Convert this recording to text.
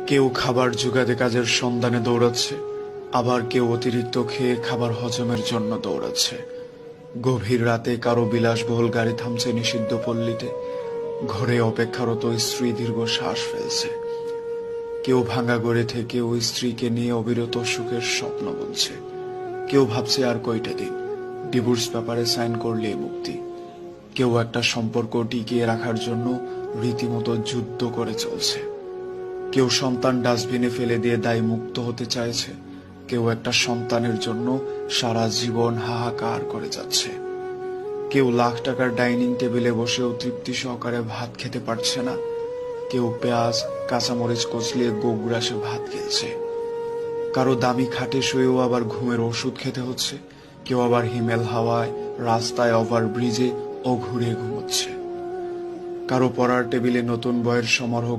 কেউ খাবার জোগাতে কাজের সন্ধানে দৌড়াচ্ছে, আবার কেউ অতিরিক্ত খেয়ে খাবার হজমের জন্য দৌড়াচ্ছে। গভীর রাতে কারো বিলাসবহুল গাড়ি থামছে নিষিদ্ধ পল্লীতে, ঘরে অপেক্ষারত স্ত্রী দীর্ঘ শ্বাস ফেলছে। কেউ ভাঙা গড়ে থেকে ওই স্ত্রীকে নিয়ে অবিরত সুখের স্বপ্ন বুনছে। কেউ ভাবছে আর কয়টা দিন, ডিভোর্স পেপারে সাইন করলে মুক্তি। কেউ একটা সম্পর্ক টিকিয়ে রাখার জন্য রীতিমতো যুদ্ধ করে চলছে। কেউ সন্তান ডাস্টবিনে ফেলে দিয়ে দায় মুক্ত হতে চাইছে, কেউ একটা সন্তানের জন্য সারা জীবন হাহাকার করে যাচ্ছে। কেউ লাখ টাকার ডাইনিং টেবিলে বসেও তৃপ্তি সহকারে ভাত খেতে পারছে না, কেউ পেঁয়াজ কাঁচামরিচ কচলিয়ে গোগ্রাসে ভাত খেলছে। কারো দামি খাটে শুয়েও আবার ঘুমের ওষুধ খেতে হচ্ছে, কেউ আবার হিমেল হাওয়ায় রাস্তায় ওভার ব্রিজে ও ঘুরে ঘুমোচ্ছে। কারো পড়ার টেবিলে নতুন বইয়ের সমারোহ,